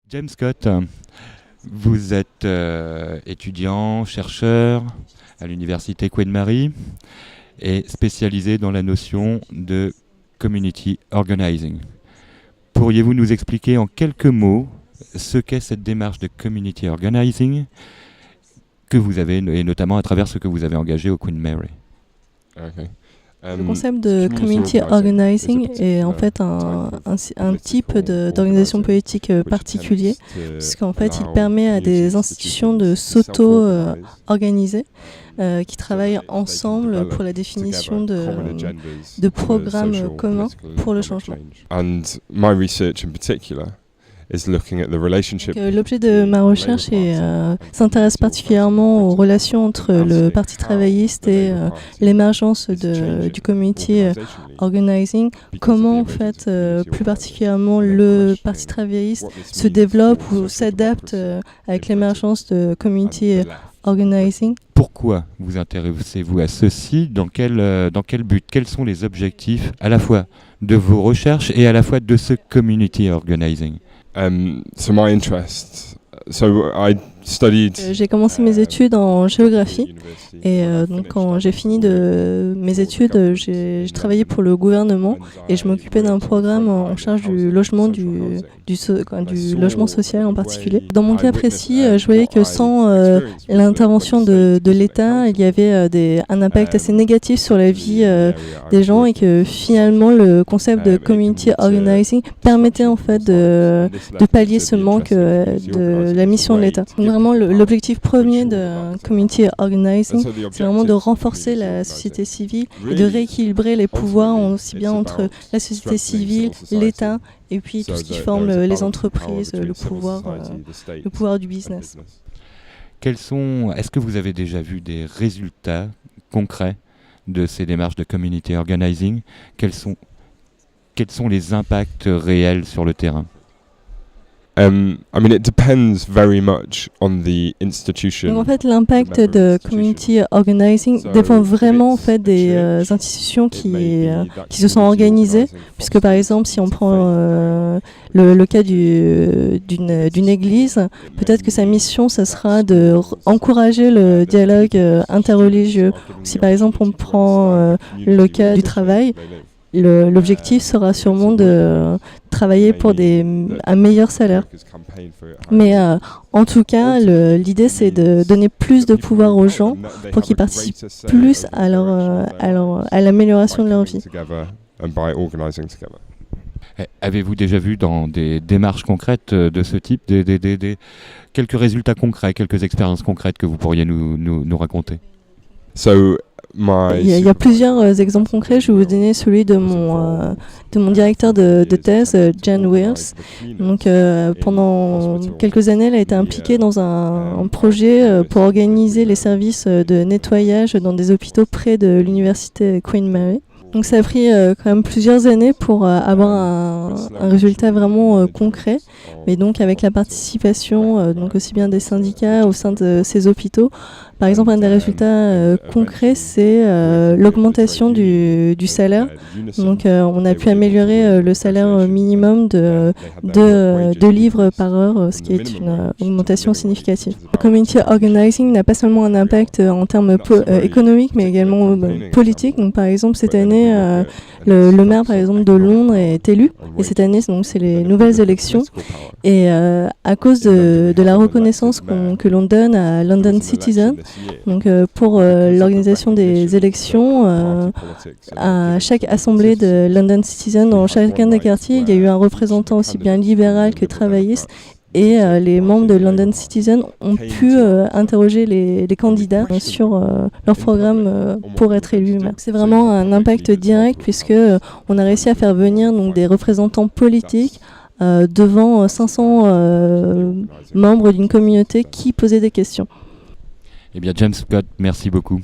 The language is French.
James Scott, vous êtes étudiant, chercheur à l'université Queen Mary et spécialisé dans la notion de community organizing. Pourriez-vous nous expliquer en quelques mots ce qu'est cette démarche de community organizing que vous avez, et notamment à travers ce que vous avez engagé au Queen Mary? Okay. Le concept de community organizing est en fait un type d'organisation politique particulier, puisqu'en fait il permet à des institutions de s'auto-organiser, qui travaillent ensemble pour la définition de programmes communs pour le changement. And my research in particular is looking at the relationship. L'objet de ma recherche s'intéresse particulièrement aux relations entre le Parti travailliste et l'émergence du community organizing. Comment en fait, plus particulièrement, le Parti travailliste se développe ou s'adapte avec l'émergence de community organizing. Pourquoi vous intéressez-vous à ceci? Dans quel but? Quels sont les objectifs à la fois de vos recherches et à la fois de ce community organizing? So my interest, I studied. J'ai commencé mes études en géographie et donc quand j'ai fini mes études, j'ai travaillé pour le gouvernement et je m'occupais d'un programme en charge du logement, du logement social en particulier. Dans mon cas précis, je voyais que sans l'intervention de l'État, il y avait un impact assez négatif sur la vie des gens et que finalement le concept de community organizing permettait en fait de pallier ce manque de la mission de l'État. Vraiment, l'objectif premier de community organizing, c'est vraiment de renforcer la société civile et de rééquilibrer les pouvoirs aussi bien entre la société civile, l'État et puis tout ce qui forme les entreprises, le pouvoir du business. Est-ce que vous avez déjà vu des résultats concrets de ces démarches de community organizing? Quels sont les impacts réels sur le terrain? I mean, it depends very much on the institution. Donc en fait, l'impact de community organizing dépend vraiment en fait des institutions qui se sont organisées, puisque par exemple, si on prend le cas d'une église, peut-être que sa mission, ça sera d'encourager le dialogue interreligieux. Si par exemple on prend le cas du travail, l'objectif sera sûrement de travailler pour un meilleur salaire. Mais en tout cas, l'idée c'est de donner plus de pouvoir aux gens pour qu'ils participent plus à l'amélioration de leur vie. Avez-vous déjà vu dans des démarches concrètes de ce type quelques résultats concrets, quelques expériences concrètes que vous pourriez nous raconter? Il y a plusieurs exemples concrets. Je vais vous donner celui de mon directeur de thèse, Jan Wills. Donc, pendant quelques années, elle a été impliquée dans un projet pour organiser les services de nettoyage dans des hôpitaux près de l'université Queen Mary. Donc ça a pris quand même plusieurs années pour avoir un résultat vraiment concret, mais donc avec la participation donc aussi bien des syndicats au sein de ces hôpitaux. Par exemple, un des résultats concrets, c'est l'augmentation du salaire. Donc on a pu améliorer le salaire minimum de 2 livres par heure, ce qui est une augmentation significative. Le community organizing n'a pas seulement un impact en termes économiques, mais également politiques. Donc par exemple, cette année, le maire par exemple de Londres est élu, et cette année donc c'est les nouvelles élections, et à cause de la reconnaissance que l'on donne à London Citizen, donc pour l'organisation des élections, à chaque assemblée de London Citizen, dans chacun des quartiers, il y a eu un représentant aussi bien libéral que travailliste. Et les membres de London Citizen ont pu interroger les candidats sur leur programme pour être élus. C'est vraiment un impact direct puisque on a réussi à faire venir donc, des représentants politiques devant 500 membres d'une communauté qui posaient des questions. Eh bien, James Scott, merci beaucoup.